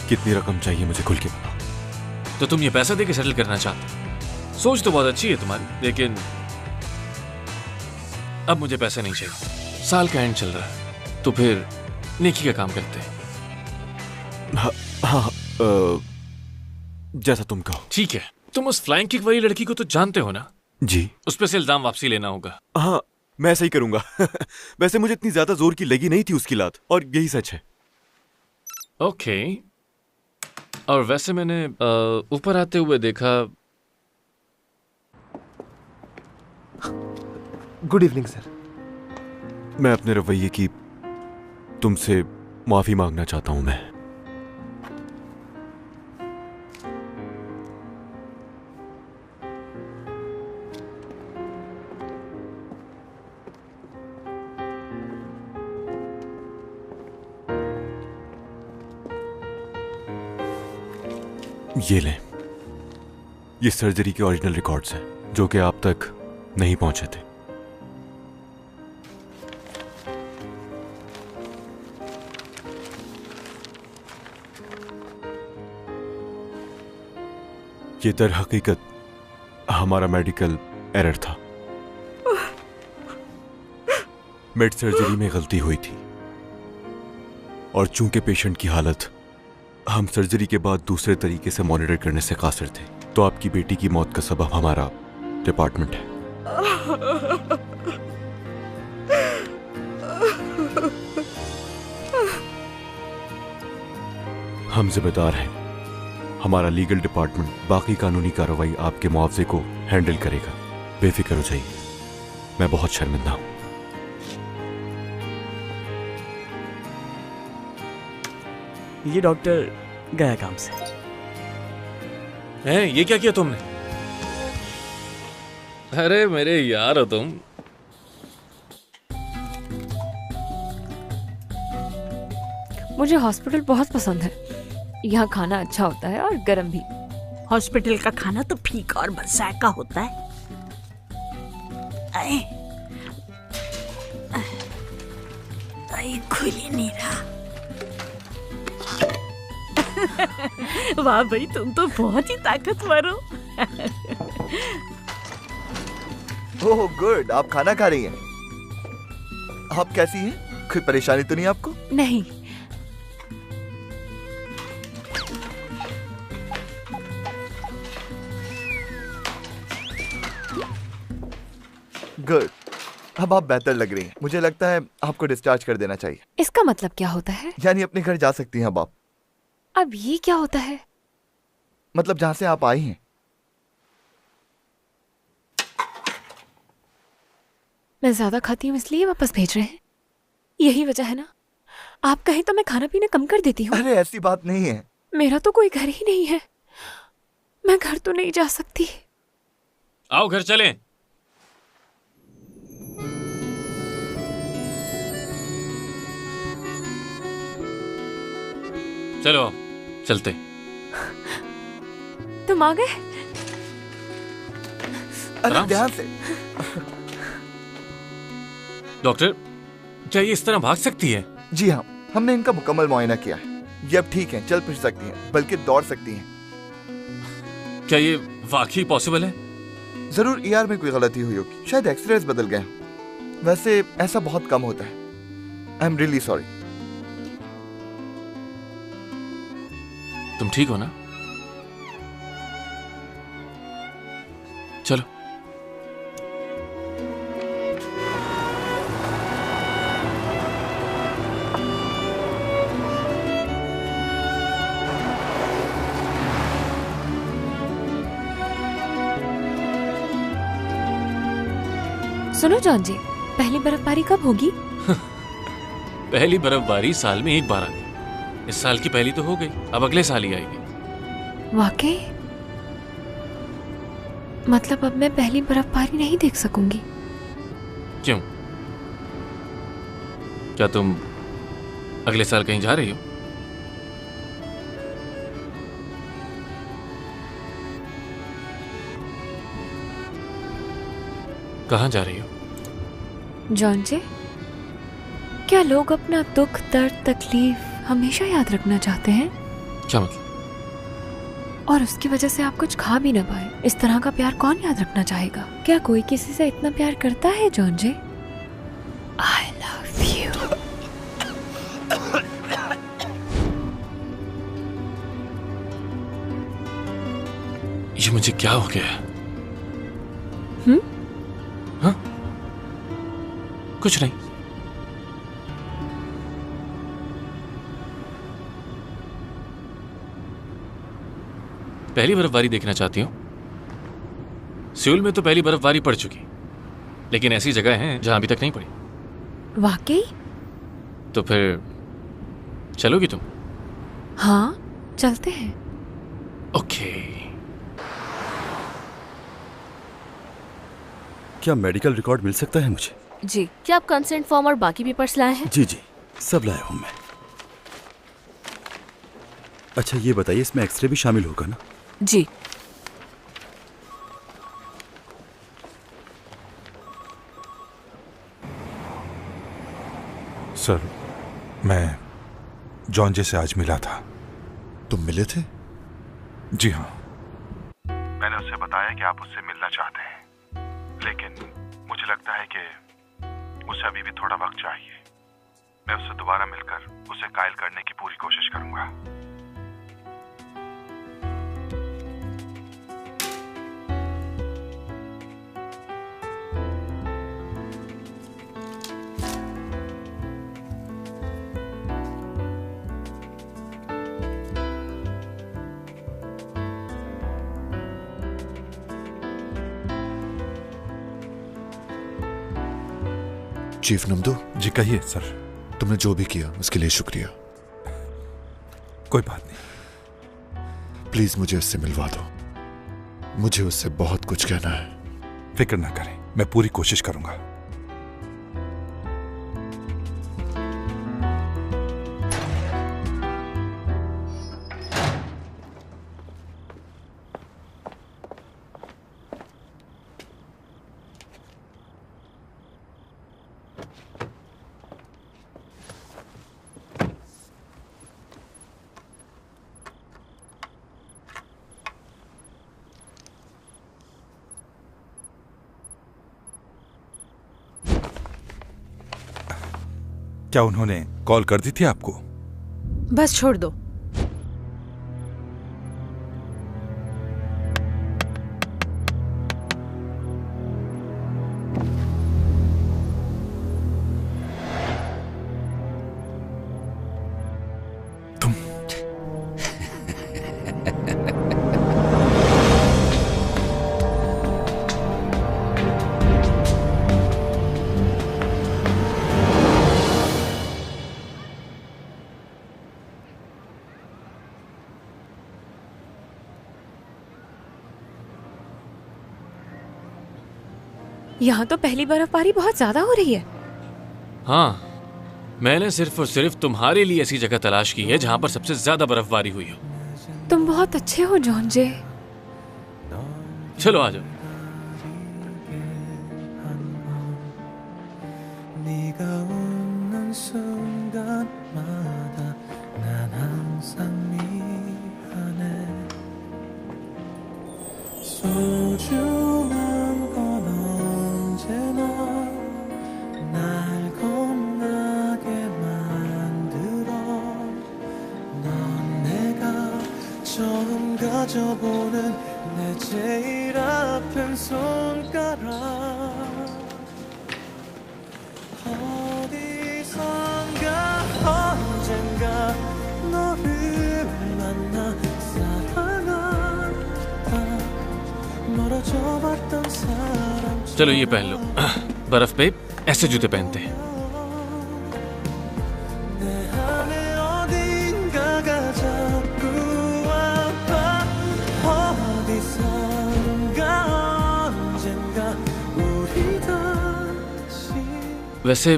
S5: कितनी रकम चाहिए मुझे खुल के बताओ।
S6: तो तुम ये पैसा देके सेटल करना चाहते? सोच तो बहुत अच्छी है तुम्हारी, लेकिन अब मुझे पैसे नहीं चाहिए। साल का एंड चल रहा है, तो फिर नेकी का काम करते हैं।
S5: हाँ, जैसा तुम कहो।
S6: ठीक है। तुम उस फ्लाइंग किक वाली लड़की को तो जानते हो ना?
S5: जी।
S6: उस पे से इल्जाम वापसी लेना होगा।
S5: हाँ, मैं ऐसा ही करूंगा। वैसे मुझे इतनी ज्यादा जोर की लगी नहीं थी उसकी लात, और यही सच है।
S6: ओके। और वैसे मैंने ऊपर आते हुए देखा।
S4: Good evening sir.
S5: मैं अपने रवैये की तुमसे माफी मांगना चाहता हूं। मैं ये लें, ये सर्जरी के ओरिजिनल रिकॉर्ड्स हैं जो कि आप तक नहीं पहुंचे थे। ये दर हकीकत हमारा मेडिकल एरर था। मेड सर्जरी में गलती हुई थी, और चूंकि पेशेंट की हालत हम सर्जरी के बाद दूसरे तरीके से मॉनिटर करने से कासिर थे, तो आपकी बेटी की मौत का सबब हमारा डिपार्टमेंट है। हम जिम्मेदार हैं। हमारा लीगल डिपार्टमेंट बाकी कानूनी कार्रवाई आपके मुआवजे को हैंडल करेगा। बेफिक्र हो जाइए, मैं बहुत शर्मिंदा हूं।
S1: ये डॉक्टर गया काम से।
S6: ये क्या किया तुमने? अरे मेरे यार हो तुम।
S7: मुझे हॉस्पिटल बहुत पसंद है। यहाँ खाना अच्छा होता है और गर्म भी।
S16: हॉस्पिटल का खाना तो फीका और बरसात का होता है। खुल ही नहीं रहा। वाह भाई, तुम तो बहुत ही ताकतवर हो।
S15: ओह गुड, आप खाना खा रही हैं। आप कैसी हैं? कोई परेशानी तो नहीं आपको?
S7: नहीं।
S15: गुड, अब आप बेहतर लग रही हैं। मुझे लगता है आपको डिस्चार्ज कर देना चाहिए।
S7: इसका मतलब क्या होता है?
S15: यानी अपने घर जा सकती हैं अब आप।
S7: अब ये क्या होता है?
S15: मतलब जहां से आप आई हैं।
S7: मैं ज्यादा खाती हूँ इसलिए वापस भेज रहे हैं? यही वजह है ना? आप कहें तो मैं खाना पीना कम कर देती हूँ।
S15: अरे ऐसी बात नहीं है।
S7: मेरा तो कोई घर ही नहीं है। मैं घर तो नहीं जा सकती।
S6: आओ घर चलें। चलो चलते।
S7: तुम आ गए?
S15: अरे ध्यान से।
S6: डॉक्टर, क्या ये इस तरह भाग सकती है?
S15: जी हाँ, हमने इनका मुकम्मल मुआयना किया है। ये अब ठीक है, चल फिर सकती हैं, बल्कि दौड़ सकती हैं।
S6: क्या ये वाकई पॉसिबल है?
S15: जरूर ईआर में कोई गलती हुई होगी, शायद एक्सरेज बदल गए हों। वैसे ऐसा बहुत कम होता है। I am really sorry.
S6: तुम ठीक हो ना? चलो।
S7: सुनो जॉन जी, पहली बर्फबारी कब होगी?
S6: पहली बर्फबारी साल में एक बार आती। इस साल की पहली तो हो गई, अब अगले साल ही आएगी।
S7: वाकई? मतलब अब मैं पहली बर्फबारी नहीं देख सकूंगी?
S6: क्यों? क्या तुम अगले साल कहीं जा रही हो? कहाँ जा रही हो?
S7: जॉन जी, क्या लोग अपना दुख, दर्द, तकलीफ हमेशा याद रखना चाहते हैं?
S6: क्या मतलब?
S7: और उसकी वजह से आप कुछ खा भी ना पाए। इस तरह का प्यार कौन याद रखना चाहेगा? क्या कोई किसी से इतना प्यार करता है John ji? I love you.
S6: ये मुझे क्या हो गया है? हाँ? कुछ नहीं। पहली बर्फबारी देखना चाहती हूँ? सियोल में तो पहली बर्फबारी पड़ चुकी, लेकिन ऐसी जगह हैं जहां अभी तक नहीं पड़ी।
S7: वाकई?
S6: तो फिर चलोगी तुम?
S7: हाँ, चलते हैं।
S6: ओके।
S8: क्या मेडिकल रिकॉर्ड मिल सकता है मुझे?
S2: जी। क्या आप कंसेंट फॉर्म और बाकी पेपर्स लाए हैं?
S8: जी जी, सब लाया हूं मैं। अच्छा ये बताइए, इसमें एक्सरे भी शामिल होगा ना?
S2: जी।
S9: सर, मैं जॉन जे से आज मिला था।
S11: तुम मिले थे?
S9: जी हाँ। मैंने उसे बताया कि आप उससे मिलना चाहते हैं, लेकिन मुझे लगता है कि उसे अभी भी थोड़ा वक्त चाहिए। मैं उससे दोबारा मिलकर उसे कायल करने की पूरी कोशिश करूंगा।
S11: चीफ नमदू।
S9: जी कहिए सर।
S11: तुमने जो भी किया उसके लिए शुक्रिया।
S9: कोई बात नहीं।
S11: प्लीज मुझे उससे मिलवा दो। मुझे उससे बहुत कुछ कहना है।
S9: फिक्र ना करें, मैं पूरी कोशिश करूंगा। क्या उन्होंने कॉल कर दी थी आपको?
S10: बस छोड़ दो।
S7: यहाँ तो पहली बर्फबारी बहुत ज्यादा हो रही है।
S6: हाँ, मैंने सिर्फ और सिर्फ तुम्हारे लिए ऐसी जगह तलाश की है जहाँ पर सबसे ज्यादा बर्फबारी हुई हो।
S7: तुम बहुत अच्छे हो जॉन जे।
S6: चलो आ जाओ।
S17: 가져보는 내 제일 아픈 손가락 어디선가 언젠가 너를 만나 사랑하다 멀어져 봤던 사람
S6: चलो ये पहन लो। बर्फ पे ऐसे जूते पहनते हैं। वैसे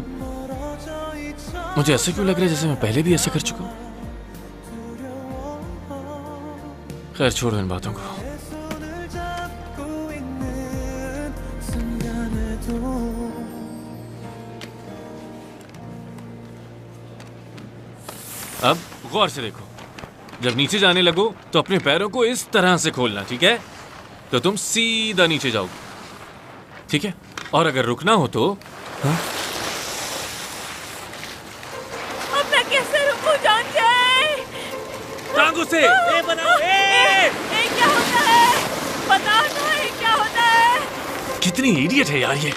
S6: मुझे ऐसा क्यों लग रहा है जैसे मैं पहले भी ऐसा कर चुका हूं। खैर छोड़ो इन बातों को। अब गौर से देखो, जब नीचे जाने लगो तो अपने पैरों को इस तरह से खोलना, ठीक है? तो तुम सीधा नीचे जाओगे, ठीक है? और अगर रुकना हो तो हाँ? टांगों से
S17: बनाओ क्या होता है बताओ ना क्या होता है।
S6: कितनी इडियट है यार ये।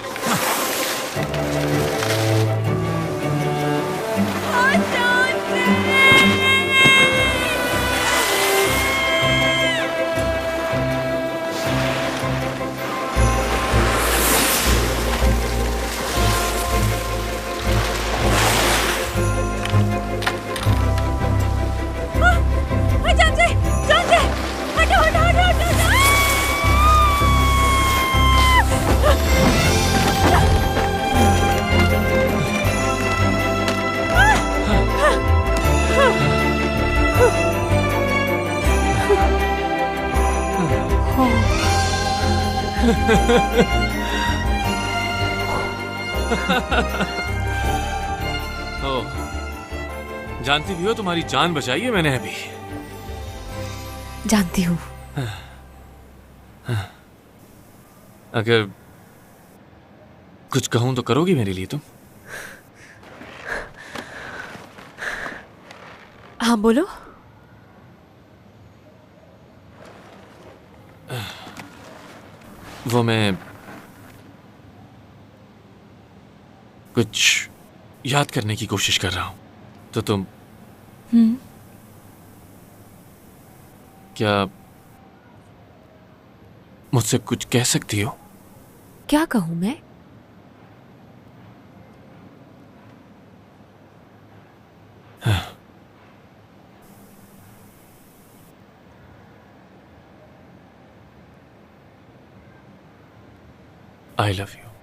S6: जानती भी हो तुम्हारी जान बचाई है मैंने अभी।
S7: जानती हूँ।
S6: अगर कुछ कहूं तो करोगी मेरे लिए तुम?
S7: हाँ बोलो।
S6: वो मैं कुछ याद करने की कोशिश कर रहा हूं, तो तुम क्या मुझसे कुछ कह सकती हो?
S7: क्या कहूं मैं?
S6: I love you.